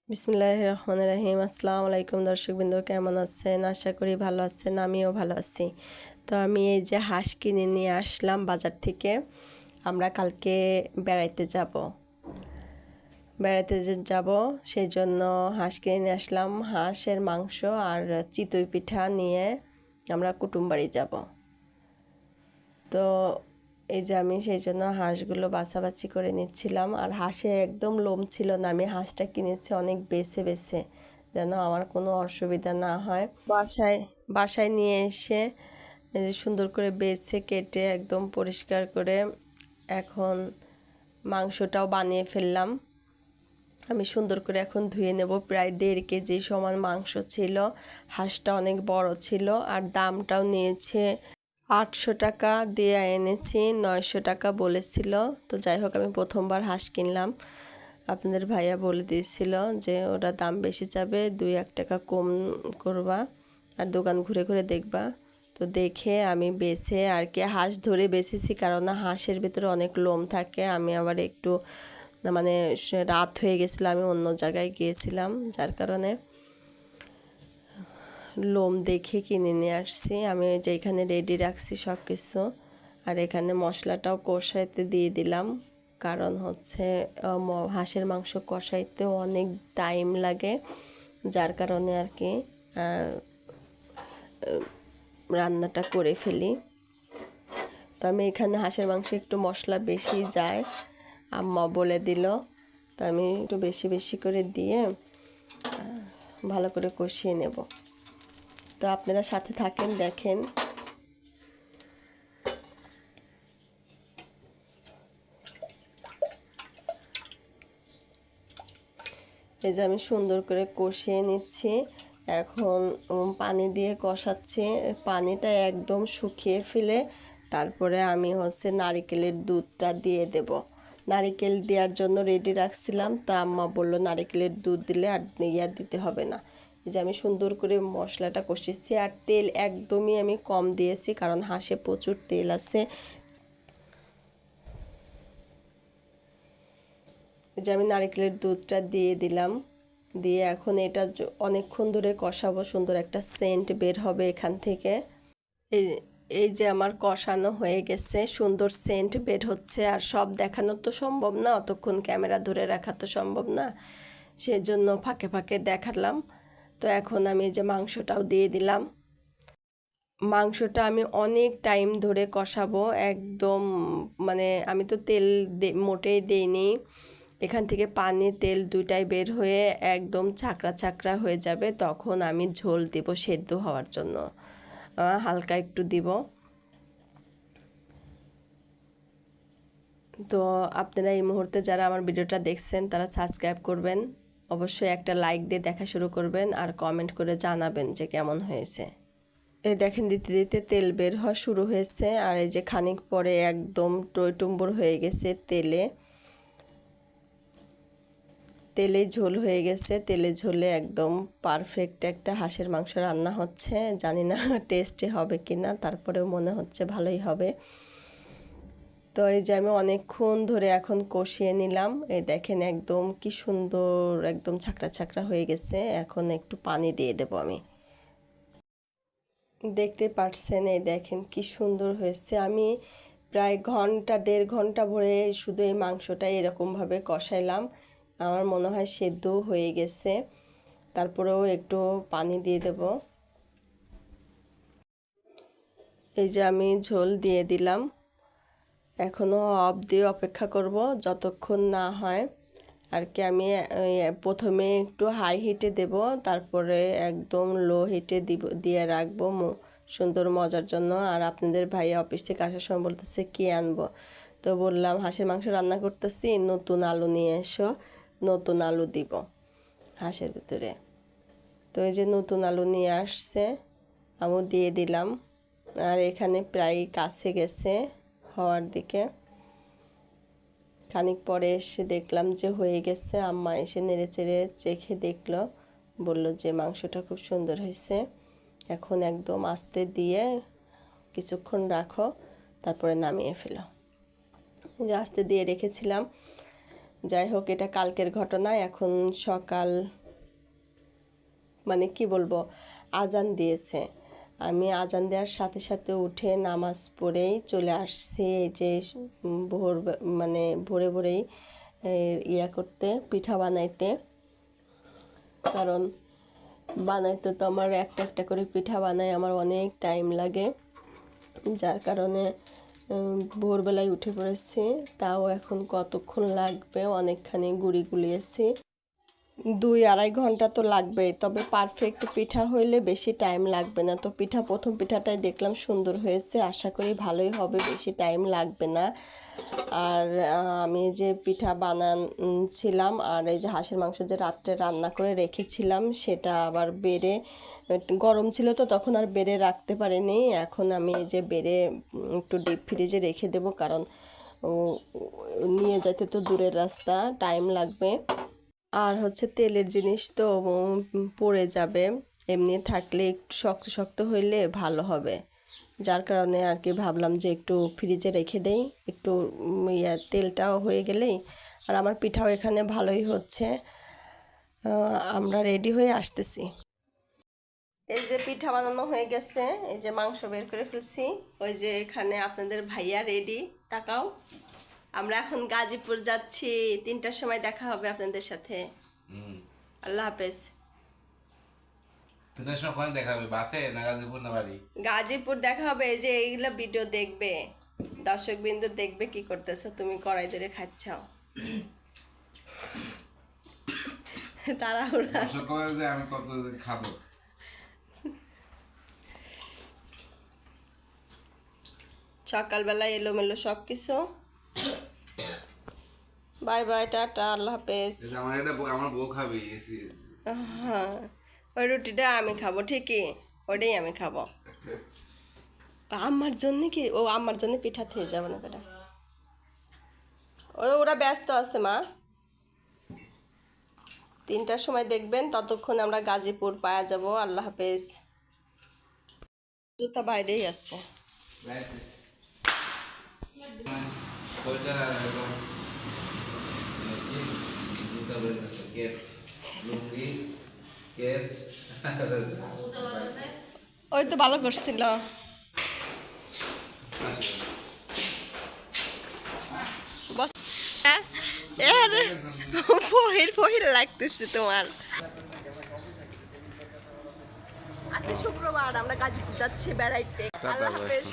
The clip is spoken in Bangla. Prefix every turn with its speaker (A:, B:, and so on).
A: বিসমিল্লাহির রহমানির রহিম। আসসালামু আলাইকুম দর্শকবৃন্দ, কেমন আছেন? আশা করি ভালো আছেন, আমিও ভালো আছি। তো আমি এই যে হাঁস কিনে নিয়ে আসলাম বাজার থেকে। আমরা কালকে বেড়াইতে যাব সেই জন্য হাঁস কিনে নিয়ে আসলাম। হাঁসের মাংস আর চিতই পিঠা নিয়ে আমরা কুটুমবাড়ি যাব। তো এই যে আমি সেই জন্য হাঁসগুলো বাছাবাছি করে নিচ্ছিলাম। আর হাঁসে একদম লোম ছিল না, আমি হাঁসটা কিনেছি অনেক বেছে বেছে, যেন আমার কোনো অসুবিধা না হয়। বাসায় নিয়ে এসে এই যে সুন্দর করে বেছে কেটে একদম পরিষ্কার করে এখন মাংসটাও বানিয়ে ফেললাম। আমি সুন্দর করে এখন ধুয়ে নেব। প্রায় 1.5 কেজি সমান মাংস ছিল। হাঁসটা অনেক বড় ছিল আর দামটাও নিয়েছে 800 টাকা দিয়ে এনেছি, 900 টাকা বলেছিল। তো যাই হোক, আমি প্রথমবার হাঁস কিনলাম, আপনাদের ভাইয়া বলে দিয়েছিল যে ওরা দাম বেশি চাবে, 2-1 টাকা কম করবা আর দোকান ঘুরে ঘুরে দেখবা। তো দেখে আমি বেছে আর কি হাঁস ধরে বেছেছি, কারণ হাঁসের ভিতরে অনেক লোম থাকে। আমি আবার একটু মানে রাত হয়ে গেছিলো, আমি অন্য জায়গায় গিয়েছিলাম, যার কারণে লোম দেখে কিনে নিয়ে আসছি। আমি যে এখানে রেডি রাখছি সব কিছু, আর এখানে মশলাটাও কষাইতে দিয়ে দিলাম, কারণ হচ্ছে হাঁসের মাংস কষাইতে অনেক টাইম লাগে, যার কারণে আর কি রান্নাটা করে ফেলি। তো আমি এখানে হাঁসের মাংস একটু মশলা বেশি যায়, আম্মা বলে দিল, তো আমি একটু বেশি বেশি করে দিয়ে ভালো করে কষিয়ে নেব। তো আপনারা সাথে থাকেন, দেখেন। এই যে আমি সুন্দর করে কষিয়ে নিচ্ছি। এখন পানি দিয়ে কষাচ্ছি, পানিটা একদম শুকিয়ে ফেলে তারপরে আমি নারিকেলের দুধটা দিয়ে দেব। নারিকেল দেওয়ার জন্য রেডি রাখছিলাম, তা আম্মা বলল নারিকেলের দুধ দিলে আর দিতে হবে না। এই যে আমি সুন্দর করে মশলাটা কষিয়েছি, আর তেল একদমই আমি কম দিয়েছি, কারণ হাঁসে প্রচুর তেল আছে। যে আমি নারকেলের দুধটা দিয়ে দিলাম, দিয়ে এখন এটা অনেকক্ষণ ধরে কষাবো, সুন্দর একটা সেন্ট বের হবে এখান থেকে। এই এই যে আমার কষানো হয়ে গেছে, সুন্দর সেন্ট বের হচ্ছে। আর সব দেখানো তো সম্ভব না, অতক্ষণ ক্যামেরা ধরে রাখা তো সম্ভব না, সেজন্য ফাঁকে ফাঁকে দেখালাম। তো এখন আমি যে মাংসটাও দিয়ে দিলাম। মাংসটা আমি অনেক টাইম ধরে কষাবো, একদম মানে আমি তো তেল মোটেই দেইনি, এখান থেকে পানি তেল দুইটাই বের হয়ে একদম ছাকড়া ছাকড়া হয়ে যাবে, তখন আমি ঝোল দিব সেদ্ধ হওয়ার জন্য, হালকা একটু দিব। তো আপনারা এই মুহূর্তে যারা আমার ভিডিওটা দেখছেন তারা সাবস্ক্রাইব করবেন, অবশ্যই একটা লাইক দিয়ে দেখা শুরু করবেন, আর কমেন্ট করে জানাবেন যে কেমন হয়েছে। এই দেখেন দিতে দিতে তেল বের হওয়া শুরু হয়েছে, আর এই যে খানিক পরে একদম টইটুম্বুর হয়ে গেছে, তেলে ঝোল হয়ে গেছে। তেলে ঝোলে একদম পারফেক্ট একটা হাঁসের মাংস রান্না হচ্ছে। জানি না টেস্টে হবে কি না, তারপরেও মনে হচ্ছে ভালোই হবে। তো এই যে আমি অনেকক্ষণ ধরে এখন কষিয়ে নিলাম, এই দেখেন একদম কি সুন্দর একদম ছাকড়া ছাকড়া হয়ে গেছে। এখন একটু পানি দিয়ে দেব আমি। দেখতে পাচ্ছেন, এই দেখেন কি সুন্দর হয়েছে। আমি প্রায় 1.5 ঘন্টা ভরে শুধু এই মাংসটা এরকমভাবে কষাইলাম, আমার মনে হয় সেদ্ধ হয়ে গেছে। তারপরেও একটু পানি দিয়ে দেব। এই যে আমি ঝোল দিয়ে দিলাম, এখনও অফ দিয়ে অপেক্ষা করব যতক্ষণ না হয় আর কি। আমি প্রথমে একটু হাই হিটে দেব, তারপরে একদম লো হিটে দিয়ে রাখবো সুন্দর মজার জন্য। আর আপনাদের ভাই অফিস থেকে আসার সময় বলতেছে কি আনবো, তো বললাম হাঁসের মাংস রান্না করতেছি, নতুন আলু নিয়ে এসো, নতুন আলু দিব হাঁসের ভিতরে। তো এই যে নতুন আলু নিয়ে আসছে, আমিও দিয়ে দিলাম। আর এখানে প্রায় কাছে গেছে হওয়ার দিকে। খানিক পরে এসে দেখলাম যে হয়ে গেছে, আম্মা এসে নেড়ে চেড়ে চেখে দেখলো, বলল যে মাংসটা খুব সুন্দর হয়েছে। এখন একদম আস্তে দিয়ে কিছুক্ষণ রাখো, তারপরে নামিয়ে ফেলো। যে আস্তে দিয়ে রেখেছিলাম। যাই হোক, এটা কালকের ঘটনা। এখন সকাল মানে কি বলবো, আজান দিয়েছে। আমি আজান দেওয়ার সাথে সাথে উঠে নামাজ পড়েই চলে আসছি এই যে মানে ভোরে ভোরেই ইয়া করতে, পিঠা বানাইতে। কারণ বানাইতে তো আমার একটা একটা করে পিঠা বানাই আমার অনেক টাইম লাগে, যার কারণে ভোরবেলায় উঠে পড়েছি। তাও এখন কতক্ষণ লাগবে, অনেকখানি গুঁড়ি গুলিয়েছি, 2-2.5 ঘন্টা তো লাগবেই। তবে পারফেক্ট পিঠা হইলে বেশি টাইম লাগবে না। তো প্রথম পিঠাটাই দেখলাম সুন্দর হয়েছে, আশা করি ভালোই হবে, বেশি টাইম লাগবে না। আর আমি যে পিঠা বানাচ্ছিলাম আর এই যে হাঁসের মাংস যে রাত্রে রান্না করে রেখেছিলাম সেটা আবার বেড়ে, গরম ছিল তো তখন আর বেড়ে রাখতে পারিনি। এখন আমি এই যে বেড়ে একটু ডিপ ফ্রিজে রেখে দেবো, কারণ নিয়ে যেতে তো দূরের রাস্তা, টাইম লাগবে। আর হচ্ছে তেলের জিনিস তো পড়ে যাবে, এমনি থাকলে একটু শক্ত শক্ত হইলে ভালো হবে। যার কারণে আর কি ভাবলাম যে একটু ফ্রিজে রেখে দেই, একটু তেলটাও হয়ে গেলেই। আর আমার পিঠাও এখানে ভালোই হচ্ছে, আমরা রেডি হয়ে আসতেছি। এই যে পিঠা বানানো হয়ে গেছে, এই যে মাংস বের করে ফেলছি, ওই যে এখানে আপনাদের ভাইয়া রেডি, তাকাও। আমরা এখন গাজীপুর যাচ্ছি, 3টার সময় দেখা হবে আপনাদের সাথে। আল্লাহ হাফেজ।
B: 3টার সময় কোন দেখা হবে, বাসে না গাজীপুর না বাড়ি?
A: গাজীপুর দেখা হবে। এই যে এইগুলা ভিডিও দেখবে, দর্শক বিন্দু দেখবে কি করতেছো তুমি, কড়াই ধরে খাচ্ছাও। তাড়াহুড়া।
B: দর্শক কবে যে আমি কত খাবো।
A: সকালবেলা এলোমেলো সব কিছু। বাই বাই, টাটা, আল্লাহ হাফেজ।
B: আমার বউ খাবে।
A: হ্যাঁ, ওই রুটিটা আমি খাবো ঠিকই, ওটাই আমি খাবো। আমার জন্য কি, ও আমার জন্য পিঠা থেকে যাবো না কেটা, ওরা ব্যস্ত আছে মা। 3টার সময় দেখবেন, ততক্ষণ আমরা গাজীপুর পাওয়া যাব। আল্লাহ হাফেজ। জুতা বাইরেই আছে। ওই তো ভালো করছিল। ফহির লাগতেছে তোমার। আজকে শুক্রবার, আমরা গাজীপুর যাচ্ছি বেড়াইতে। আল্লাহ হাফেজ।